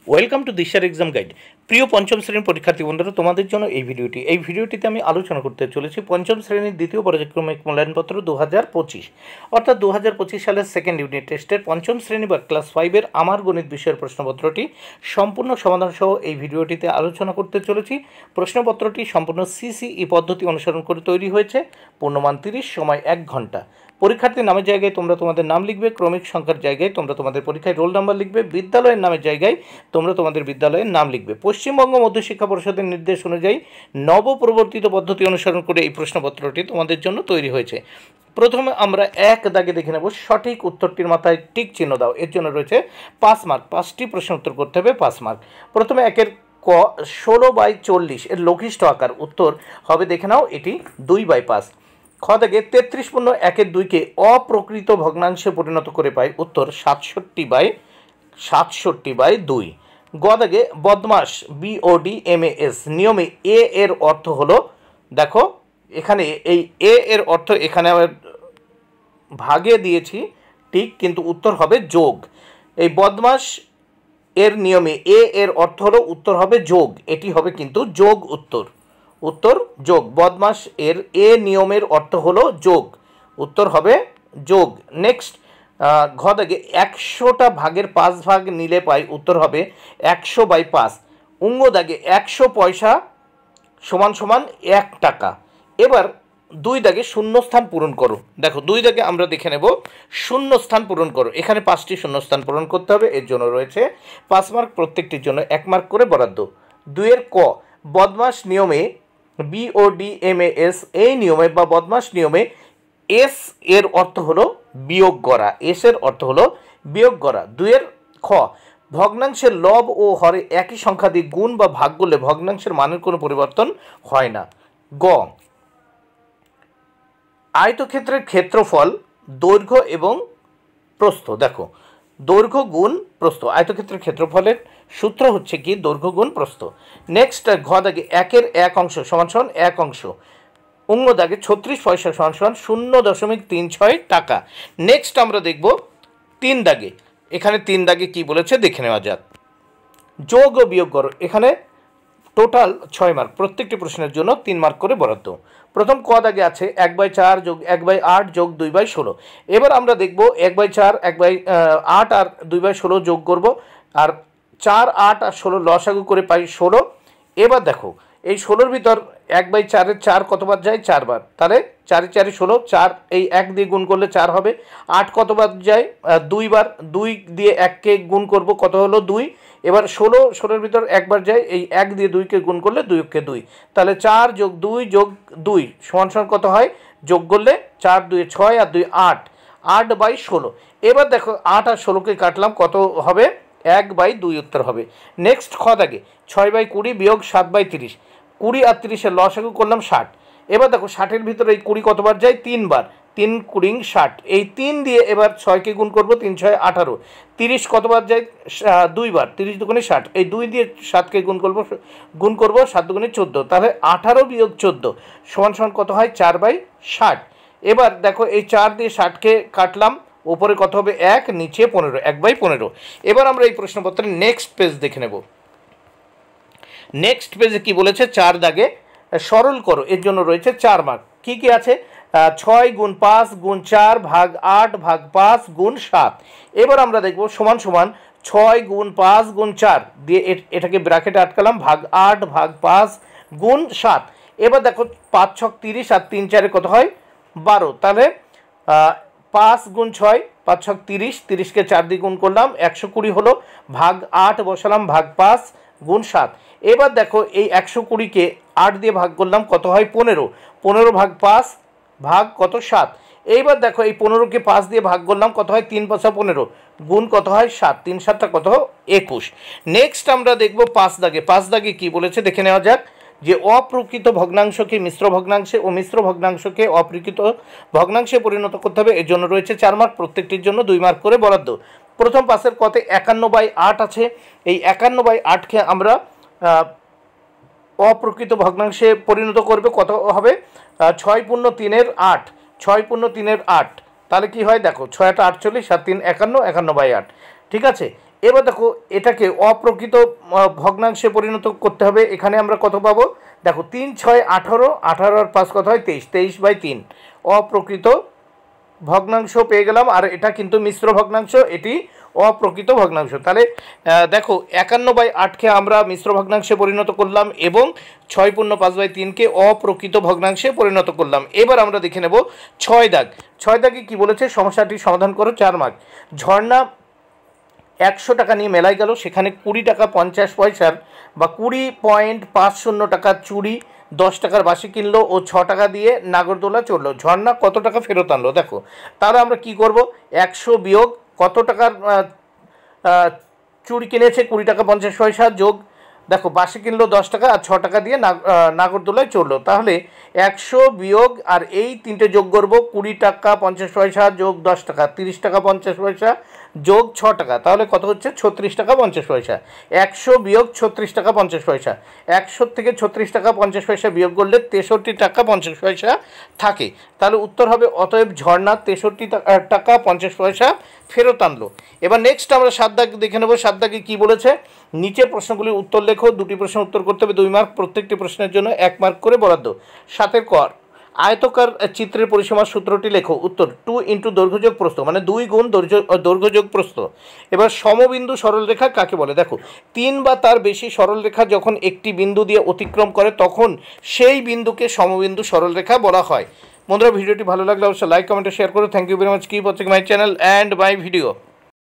Welcome to দিশার exam guide. প্রিয় পঞ্চম শ্রেণীর পরীক্ষার্থী বন্ধুরা, তোমাদের জন্য এই ভিডিওটিতে আমি আলোচনা করতে চলেছি পঞ্চম শ্রেণীর দ্বিতীয় পর্যায়ক্রমিক মূল্যায়নপত্র 2025, অর্থাৎ 2025 সালের সেকেন্ড ইউনিট টেস্টের পঞ্চম শ্রেণী বা ক্লাস 5-এর আমার গণিত বিষয়ের প্রশ্নপত্রটি সম্পূর্ণ সমাধান সহ এই ভিডিওটিতে আলোচনা করতে চলেছি। প্রশ্নপত্রটি সম্পূর্ণ সিসিই পদ্ধতি অনুসরণ করে তৈরি হয়েছে। পূর্ণমান 30, সময় 1 ঘন্টা। পরীক্ষার্থীর নামের জায়গায় তোমরা তোমাদের নাম লিখবে, ক্রমিক সংখ্যার জায়গায় তোমরা তোমাদের পরীক্ষায় রোল নাম্বার লিখবে, বিদ্যালয়ের নামের জায়গায় তোমরা তোমাদের বিদ্যালয়ের নাম লিখবে। পশ্চিমবঙ্গ মধ্যশিক্ষা পরিষদের নির্দেশ অনুযায়ী নবপ্রবর্তিত পদ্ধতি অনুসরণ করে এই প্রশ্নপত্রটি তোমাদের জন্য তৈরি হয়েছে। প্রথমে আমরা এক দাগে দেখে নেব সঠিক উত্তরটির মাথায় টিক চিহ্ন দাও। এর জন্য রয়েছে 5 মার্ক। 5টি প্রশ্ন উত্তর করতে হবে, 5 মার্ক। প্রথমে একের ক 16/40 এর লঘিষ্ঠ আকার উত্তর হবে, দেখে নাও, এটি 2/5। খ থেকে 33.1/2কে অপ্রকৃত ভগ্নাংশে পরিণত করে পাই, উত্তর 67/2। গ দাগে বদমাস BODMAS নিয়মে এ এর অর্থ হলো, দেখো এখানে এই এ এর অর্থ এখানে আমরা ভাগে দিয়েছি ঠিক, কিন্তু উত্তর হবে যোগ। এই বদমাস এর নিয়মে এ এর অর্থ হলো, উত্তর হবে যোগ। এটি হবে কিন্তু যোগ উত্তর, উত্তর যোগ। বদমাস এর এ নিয়মের অর্থ হলো যোগ, উত্তর হবে যোগ। নেক্সট ঘ দাগে 100টা ভাগের 5 ভাগ নিলে পাই, উত্তর হবে 100/5। উঙ্গ দাগে 100 পয়সা সমান সমান 1 টাকা। এবার 2 দাগে শূন্যস্থান পূরণ করো। দেখো 2 দাগে আমরা দেখে নেব শূন্যস্থান পূরণ করো। এখানে 5টি শূন্যস্থান পূরণ করতে হবে, এর জন্য রয়েছে 5 মার্ক, প্রত্যেকটির জন্য 1 মার্ক করে বরাদ্দ। 2 এর ক বদমাস নিয়মে BODMAS এই নিয়মে বা বদমাস নিয়মে এস এর অর্থ হলো বিয়োগ করা, এস এর অর্থ হলো বিয়োগ করা। 2 এর খ ভগ্নাংশের লব ও হরে একই সংখ্যা দিয়ে গুণ বা ভাগ করলে ভগ্নাংশের মানের কোনো পরিবর্তন হয় না। গ আয়তক্ষেত্রের ক্ষেত্রফল দৈর্ঘ্য এবং প্রস্থ। দেখো দৈর্ঘ্য গুণ প্রস্থ, আয়তক্ষেত্রের ক্ষেত্রফলের সূত্র হচ্ছে কি দৈর্ঘ্য গুণ প্রস্থ। নেক্সট ঘ দাগে 1-এর 1 অংশ সমান সমান 1 অংশ। উঙ্গ দাগে 36 পয়সা সমান সমান 0.36 টাকা। নেক্সট আমরা দেখব 3 দাগে। এখানে 3 দাগে কি বলেছে দেখে নেওয়া যাক। যোগ ও বিয়োগ করো। এখানে টোটাল 6 মার্ক, প্রত্যেকটি প্রশ্নের জন্য 3 মার্ক করে বরাদ্দ। প্রথম ক দাগে আছে 1/4 যোগ 1/8 যোগ 2/16। এবার আমরা দেখব 1/4, 1/8 আর 2/16 যোগ করব, আর 4, 8 আর 16 লসাগু করে পাই 16। এবার দেখো এই 16-র ভিতর 1/4-এর 4 কতবার যায়? 4 বার। তাহলে 4 4 16, 4 এই 1 দিয়ে গুণ করলে 4 হবে। 8 কতবার যায়? 2 বার। 2 দিয়ে 1কে গুণ করব, কত হলো? 2। এবার 16-এর ভিতর 1 বার যায়, এই 1 দিয়ে 2কে গুণ করলে 2-কে 2। তাহলে 4 যোগ 2 যোগ 2 সমান সমান কত হয়? যোগ করলে 4 2 6 আর 2 8, 8/16। এবার দেখো 8 আর 16কে কাটলাম, কত হবে? 1/2 উত্তর হবে। নেক্সট খ দাগে 6/20 বিয়োগ 7/30। 20 আর 30-এর লসাগু করলাম 60। এবার দেখো 60-এর ভিতরে এই 20 কতবার যায়? 3 বার। 3 20 60। এই 3 দিয়ে এবার 6কে গুণ করব, 3 6 18। 30 কতবার যায়? 2 বার। 30 দুগুণে 60। এই 2 দিয়ে 7কে গুণ করব 7 দুগুণে 14। তাহলে 18 বিয়োগ 14 সমান সমান কত হয়? 4/60। এবার দেখো এই 4 দিয়ে 60কে কাটলাম, উপরে কত হবে? 1, নিচে 15, 1/15। এবার আমরা এই প্রশ্নপত্রের নেক্সট পেজ দেখে নেব। নেক্সট পেজে কি বলেছে? 4 দাগে সরল করো। এর জন্য রয়েছে 4 মার্ক। কি কি আছে? 6 গুণ 5 গুণ 4 ভাগ 8 ভাগ 5 গুণ 7। এবার আমরা দেখব সমান সমান 6 গুণ 5 গুণ 4 দিয়ে এটাকে ব্র্যাকেটে আটকালাম, ভাগ 8 ভাগ 5 গুণ 7। এবার দেখো 5 6 30 আর 3 4 কত হয়? 12। তাহলে 5 গুণ 6, 5 6 30, 30কে 4 দিয়ে গুণ করলাম, 120 হলো, ভাগ 8 বসালাম, ভাগ 5 গুণ 7। এবার দেখো এই 120কে 8 দিয়ে ভাগ করলাম, কত হয়? 15। 15 ভাগ 5 ভাগ কত? 7। এইবার দেখো এই 15কে 5 দিয়ে ভাগ করলাম, কত হয়? 3 5 15 গুণ কত হয়? 7। 3 7 কত? 21। নেক্সট আমরা দেখব 5 দাগে। 5 দাগে কি বলেছে দেখে নেওয়া যাক। যে অপ্রকৃত ভগ্নাংশকে মিশ্র ভগ্নাংশে ও মিশ্র ভগ্নাংশকে অপ্রকৃত ভগ্নাংশে পরিণত করতে হবে, এর জন্য রয়েছে 4 মার্ক, প্রত্যেকটির জন্য 2 মার্ক করে বরাদ্দ। প্রথম পাশের কতে 51/8 আছে। এই 51/8কে আমরা অপ্রকৃত ভগ্নাংশে পরিণত করবে, কত হবে? 6 × 3 = 8, 6 × 3 = 8। তাহলে কি হয়? দেখো 6 × 8 = 48 আর 3 51, 51/8। ঠিক আছে। এবার দেখো এটাকে অপ্রকৃত ভগ্নাংশে পরিণত করতে হবে। এখানে আমরা কত পাবো দেখো 3 6 18, 18 আর 5 কত হয় 23, 23/3 অপ্রকৃত ভগ্নাংশ পেয়ে গেলাম। আর এটা কিন্তু মিশ্র ভগ্নাংশ, এটি অপ্রকৃত ভগ্নাংশ। তাহলে দেখো 51/8কে আমরা মিশ্র ভগ্নাংশে পরিণত করলাম এবং 6×5/3কে অপ্রকৃত ভগ্নাংশে পরিণত করলাম। এবার আমরা দেখে নেব 6 দাগ। 6 দাগে কী বলেছে, সমস্যাটি সমাধান করো 4 মার্ক। ঝর্ণা 100 টাকা নিয়ে মেলায় গেল, সেখানে 20 টাকা 50 পয়সার বা 20.50 টাকার চুড়ি 10 টাকার বাসি কিনলো ও 6 টাকা দিয়ে নাগরদোলা চড়লো। ঝর্ণা কত টাকা ফেরত আনলো? দেখো তাহলে আমরা কি করব, 100 বিয়োগ কত টাকার চুড়ি কিনেছে 20 টাকা 50 পয়সা, যোগ দেখো বাসি কিনলো 10 টাকা আর 6 টাকা দিয়ে নাগরদোলায় চড়লো। তাহলে 100 বিয়োগ আর এই তিনটে যোগ করব, 20 টাকা 50 পয়সা যোগ 10 টাকা 30 টাকা 50 পয়সা যোগ 6 টাকা, তাহলে কত হচ্ছে 36 টাকা 50 পয়সা। 100 বিয়োগ 36 টাকা 50 পয়সা, 100 থেকে 36 টাকা 50 পয়সা বিয়োগ করলে 63 টাকা 50 পয়সা থাকে। তাহলে উত্তর হবে অতএব ঝর্ণা 63 টাকা 50 পয়সা ফেরত আনলো। এবার নেক্সট আমরা 7 দাগ দেখে নেব। 7 দাগে কী বলেছে, নিচের প্রশ্নগুলির উত্তর লেখো। 2টি প্রশ্ন উত্তর করতে হবে, 2 মার্ক, প্রত্যেকটি প্রশ্নের জন্য 1 মার্ক করে বরাদ্দ। 7 কর আয়তকার চিত্রের পরিসীমার সূত্রটি লেখো। উত্তর 2 × দৈর্ঘ্যযোগ প্রস্থ, মানে 2 গুণ দৈর্ঘ্যযোগ প্রস্থ। এবার সমবিন্দু সরলরেখা কাকে বলে? দেখো 3 বা তার বেশি সরলরেখা যখন একটি বিন্দু দিয়ে অতিক্রম করে তখন সেই বিন্দুকে সমবিন্দু সরলরেখা বলা হয়। বন্ধুরা ভিডিওটি ভালো লাগলে অবশ্যই লাইক কমেন্ট শেয়ার করো। Thank you very much, keep watching my channel and my video.